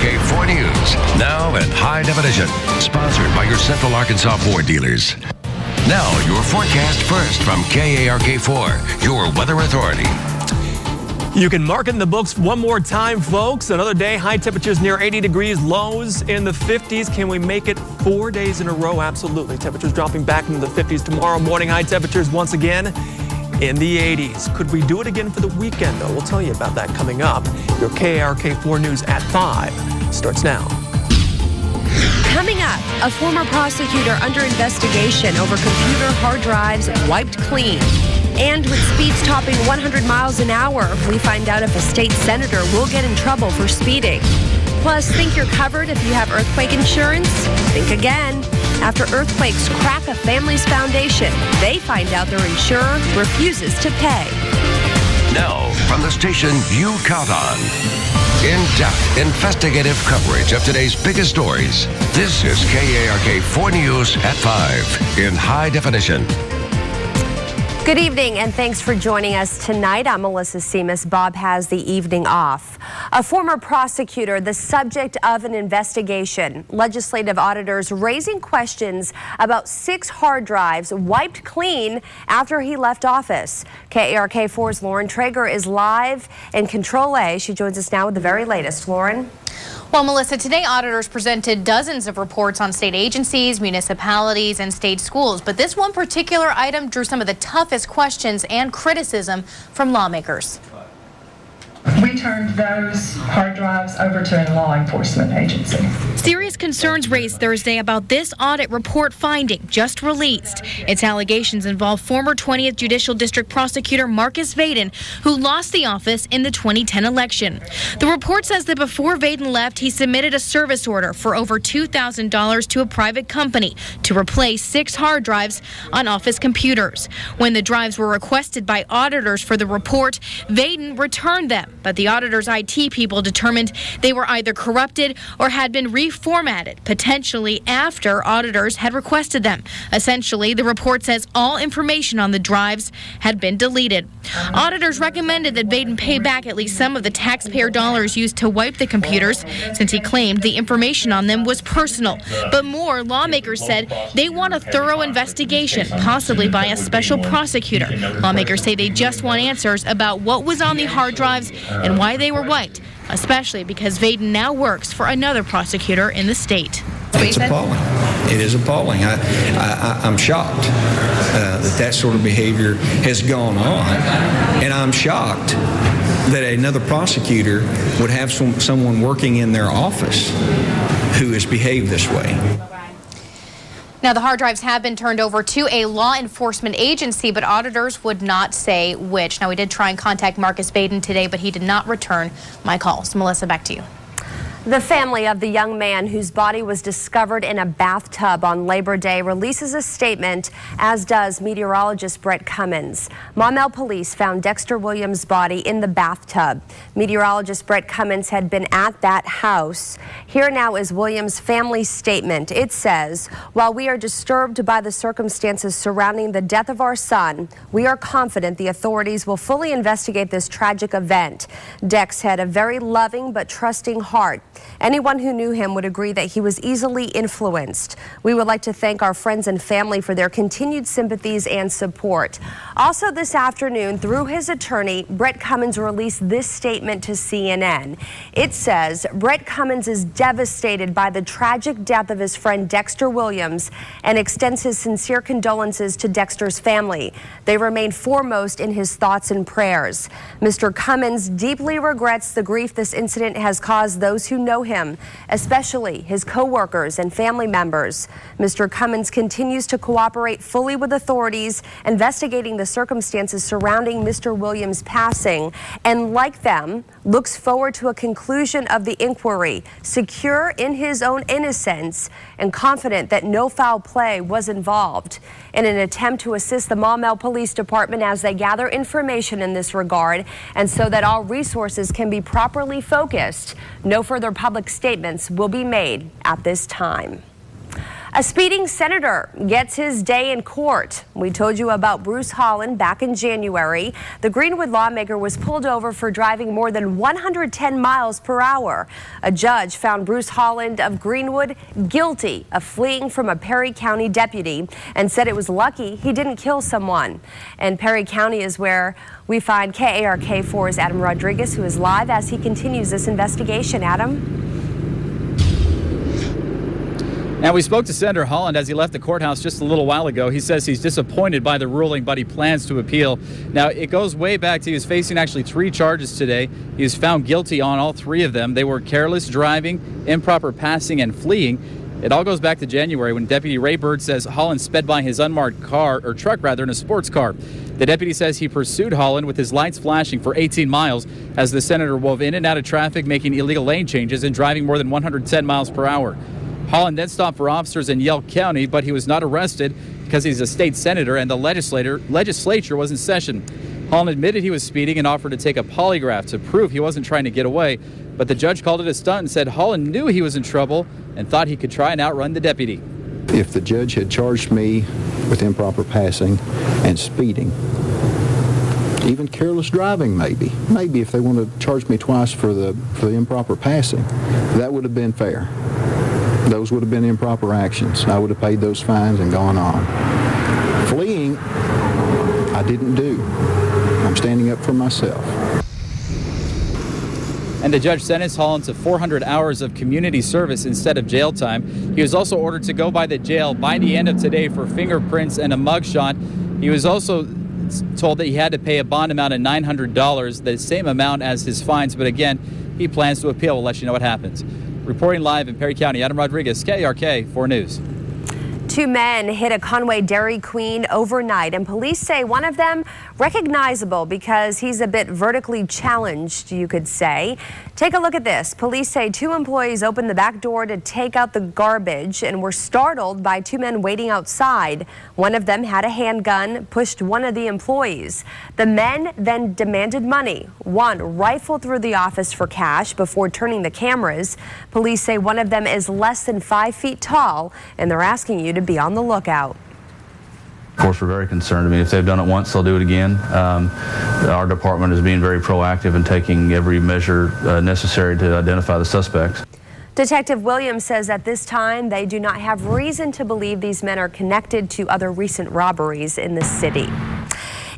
KARK 4 News, now in high definition. Sponsored by your Central Arkansas Ford dealers. Now, your forecast first from KARK 4, your weather authority. You can mark it in the books one more time, folks. Another day, high temperatures near 80 degrees, lows in the 50s. Can we make it 4 days in a row? Absolutely. Temperatures dropping back into the 50s tomorrow morning. High temperatures once again in the 80s. Could we do it again for the weekend, though? We'll tell you about that coming up. Your KARK 4 News at 5 starts now. Coming up, a former prosecutor under investigation over computer hard drives wiped clean. And with speeds topping 100 miles an hour, we find out if a state senator will get in trouble for speeding. Plus, think you're covered if you have earthquake insurance? Think again. After earthquakes crack a family's foundation, they find out their insurer refuses to pay. Now, from the station you count on. In-depth investigative coverage of today's biggest stories. This is KARK 4 News at 5 in high definition. Good evening, and thanks for joining us tonight. I'm Melissa Seamus. Bob has the evening off. A former prosecutor, the subject of an investigation. Legislative auditors raising questions about 6 hard drives wiped clean after he left office. KARK 4's Lauren Traeger is live in Control A. She joins us now with the very latest. Lauren? Well, Melissa, today auditors presented dozens of reports on state agencies, municipalities, and state schools. But this one particular item drew some of the toughest questions and criticism from lawmakers. We turned those hard drives over to a law enforcement agency. Serious concerns raised Thursday about this audit report finding just released. Its allegations involve former 20th Judicial District Prosecutor Marcus Vaden, who lost the office in the 2010 election. The report says that before Vaden left, he submitted a service order for over $2,000 to a private company to replace 6 hard drives on office computers. When the drives were requested by auditors for the report, Vaden returned them. But the auditor's IT people determined they were either corrupted or had been reformatted, potentially after auditors had requested them. Essentially, the report says all information on the drives had been deleted. Auditors recommended that Vaden pay back at least some of the taxpayer dollars used to wipe the computers, since he claimed the information on them was personal. But more, lawmakers said they want a thorough investigation, possibly by a special prosecutor. Lawmakers say they just want answers about what was on the hard drives and why they were wiped, especially because Vaden now works for another prosecutor in the state. It's appalling. It is appalling. I'm shocked that sort of behavior has gone on, and I'm shocked that another prosecutor would have someone working in their office who has behaved this way. Now, the hard drives have been turned over to a law enforcement agency, but auditors would not say which. Now, we did try and contact Marcus Vaden today, but he did not return my calls. Melissa, back to you. The family of the young man whose body was discovered in a bathtub on Labor Day releases a statement, as does meteorologist Brett Cummins. Maumelle police found Dexter Williams' body in the bathtub. Meteorologist Brett Cummins had been at that house. Here now is Williams' family statement. It says, "While we are disturbed by the circumstances surrounding the death of our son, we are confident the authorities will fully investigate this tragic event. Dex had a very loving but trusting heart. Anyone who knew him would agree that he was easily influenced. We would like to thank our friends and family for their continued sympathies and support." Also this afternoon, through his attorney, Brett Cummins released this statement to CNN. It says, "Brett Cummins is devastated by the tragic death of his friend Dexter Williams and extends his sincere condolences to Dexter's family. They remain foremost in his thoughts and prayers. Mr. Cummins deeply regrets the grief this incident has caused those who know him, especially his co-workers and family members. Mr. Cummins continues to cooperate fully with authorities investigating the circumstances surrounding Mr. Williams' passing, and like them, looks forward to a conclusion of the inquiry, secure in his own innocence and confident that no foul play was involved." In an attempt to assist the Maumelle Police Department as they gather information in this regard, and so that all resources can be properly focused, no further public statements will be made at this time. A speeding senator gets his day in court. We told you about Bruce Holland back in January. The Greenwood lawmaker was pulled over for driving more than 110 miles per hour. A judge found Bruce Holland of Greenwood guilty of fleeing from a Perry County deputy and said it was lucky he didn't kill someone. And Perry County is where we find KARK4's Adam Rodriguez, who is live as he continues this investigation. Adam? Now, we spoke to Senator Holland as he left the courthouse just a little while ago. He says he's disappointed by the ruling, but he plans to appeal. Now, it goes way back to he was facing actually 3 charges today. He was found guilty on all 3 of them. They were careless driving, improper passing, and fleeing. It all goes back to January when Deputy Ray Bird says Holland sped by his unmarked truck in a sports car. The deputy says he pursued Holland with his lights flashing for 18 miles as the senator wove in and out of traffic, making illegal lane changes and driving more than 110 miles per hour. Holland then stopped for officers in Yell County, but he was not arrested because he's a state senator and the legislature was in session. Holland admitted he was speeding and offered to take a polygraph to prove he wasn't trying to get away, but the judge called it a stunt and said Holland knew he was in trouble and thought he could try and outrun the deputy. If the judge had charged me with improper passing and speeding, even careless driving maybe if they wanted to charge me twice for the improper passing, that would have been fair. Those would have been improper actions. I would have paid those fines and gone on. Fleeing, I didn't do. I'm standing up for myself. And the judge sentenced Holland to 400 hours of community service instead of jail time. He was also ordered to go by the jail by the end of today for fingerprints and a mugshot. He was also told that he had to pay a bond amount of $900, the same amount as his fines, but again, he plans to appeal. We'll let you know what happens. Reporting live in Perry County, Adam Rodriguez, KARK 4 News. 2 men hit a Conway Dairy Queen overnight, and police say one of them recognizable because he's a bit vertically challenged, you could say. Take a look at this. Police say 2 employees opened the back door to take out the garbage and were startled by 2 men waiting outside. One of them had a handgun, pushed one of the employees. The men then demanded money. One rifled through the office for cash before turning the cameras. Police say one of them is less than 5 feet tall, and they're asking you to be on the lookout. Of course, we're very concerned. I mean, if they've done it once, they'll do it again. Our department is being very proactive and taking every measure necessary to identify the suspects. Detective Williams says at this time they do not have reason to believe these men are connected to other recent robberies in the city.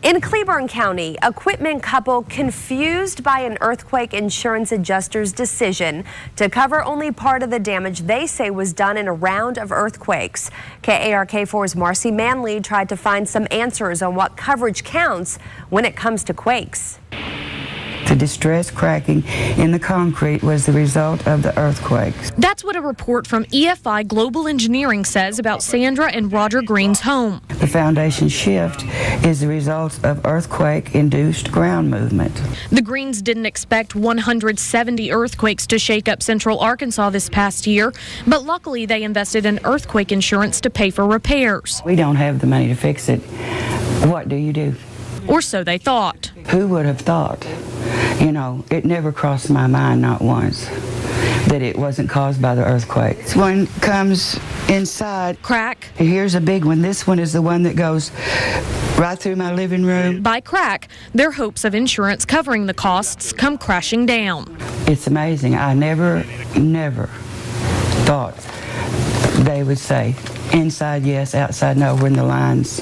In Cleburne County, a Quitman couple confused by an earthquake insurance adjuster's decision to cover only part of the damage they say was done in a round of earthquakes. KARK4's Marcy Manley tried to find some answers on what coverage counts when it comes to quakes. The distress cracking in the concrete was the result of the earthquakes. That's what a report from EFI Global Engineering says about Sandra and Roger Green's home. The foundation shift is the result of earthquake-induced ground movement. The Greens didn't expect 170 earthquakes to shake up central Arkansas this past year, but luckily they invested in earthquake insurance to pay for repairs. We don't have the money to fix it. What do you do? Or so they thought. Who would have thought? You know, it never crossed my mind, not once, that it wasn't caused by the earthquake. This one comes inside. Crack. Here's a big one. This one is the one that goes right through my living room. By crack, their hopes of insurance covering the costs come crashing down. It's amazing. I never thought they would say, inside yes, outside no, when the lines.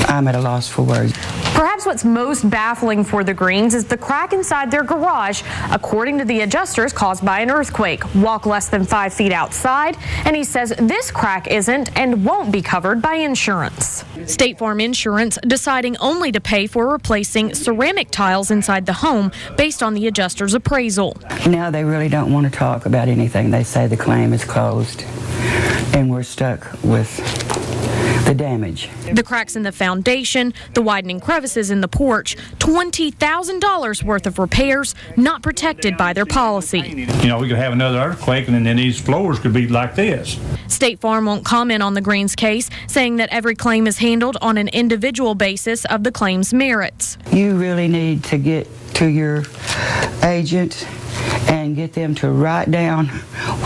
I'm at a loss for words. Perhaps what's most baffling for the Greens is the crack inside their garage, according to the adjusters, caused by an earthquake. Walk less than 5 feet outside, and he says this crack isn't and won't be covered by insurance. State Farm Insurance deciding only to pay for replacing ceramic tiles inside the home based on the adjuster's appraisal. Now they really don't want to talk about anything. They say the claim is closed, and we're stuck with the damage. The cracks in the foundation, the widening crevices in the porch, $20,000 worth of repairs not protected by their policy. You know, we could have another earthquake and then these floors could be like this. State Farm won't comment on the Greens case, saying that every claim is handled on an individual basis of the claim's merits. You really need to get to your agent and get them to write down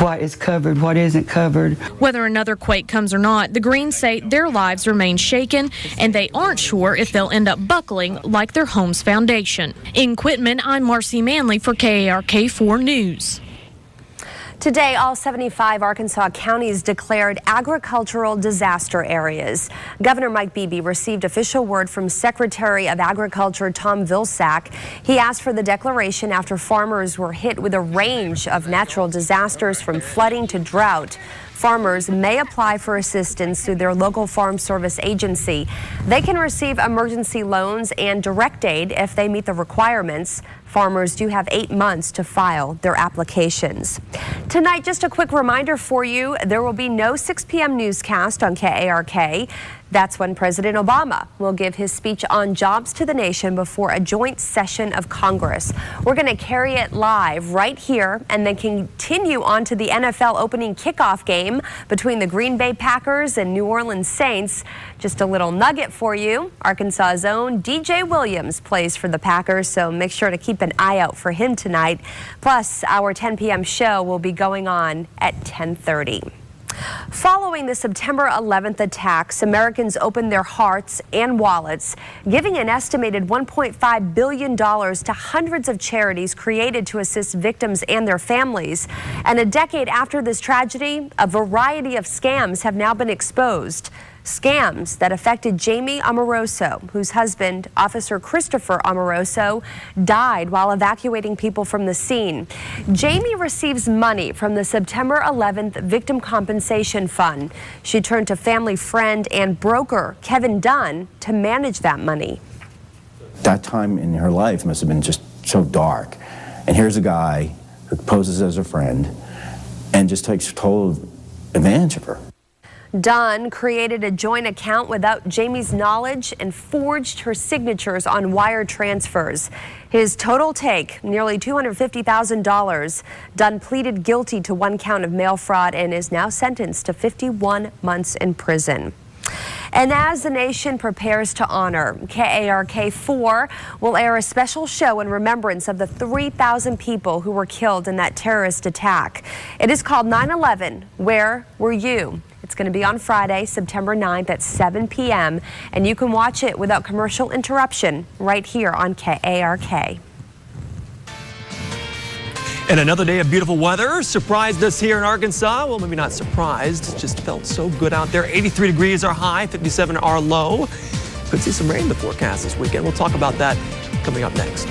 what is covered, what isn't covered. Whether another quake comes or not, the Greens say their lives remain shaken and they aren't sure if they'll end up buckling like their home's foundation. In Quitman, I'm Marcy Manley for KARK 4 News. Today, all 75 Arkansas counties declared agricultural disaster areas. Governor Mike Beebe received official word from Secretary of Agriculture Tom Vilsack. He asked for the declaration after farmers were hit with a range of natural disasters from flooding to drought. Farmers may apply for assistance through their local farm service agency. They can receive emergency loans and direct aid if they meet the requirements. Farmers do have 8 months to file their applications. Tonight, just a quick reminder for you, there will be no 6 p.m. newscast on KARK. That's when President Obama will give his speech on jobs to the nation before a joint session of Congress. We're going to carry it live right here and then continue on to the NFL opening kickoff game between the Green Bay Packers and New Orleans Saints. Just a little nugget for you. Arkansas's own DJ Williams plays for the Packers, so make sure to keep an eye out for him tonight. Plus, our 10 p.m. show will be going on at 10:30. Following the September 11th attacks, Americans opened their hearts and wallets, giving an estimated $1.5 billion to hundreds of charities created to assist victims and their families. And a decade after this tragedy, a variety of scams have now been exposed. Scams that affected Jamie Amoroso, whose husband, Officer Christopher Amoroso, died while evacuating people from the scene. Jamie receives money from the September 11th Victim Compensation Fund. She turned to family friend and broker Kevin Dunn to manage that money. That time in her life must have been just so dark. And here's a guy who poses as a friend and just takes total advantage of her. Dunn created a joint account without Jamie's knowledge and forged her signatures on wire transfers. His total take, nearly $250,000. Dunn pleaded guilty to 1 count of mail fraud and is now sentenced to 51 months in prison. And as the nation prepares to honor, KARK 4 will air a special show in remembrance of the 3,000 people who were killed in that terrorist attack. It is called 9/11, Where Were You? It's going to be on Friday, September 9th at 7 p.m. and you can watch it without commercial interruption right here on KARK. And another day of beautiful weather surprised us here in Arkansas. Well, maybe not surprised, it just felt so good out there. 83 degrees are high, 57 are low. Could see some rain in the forecast this weekend. We'll talk about that coming up next.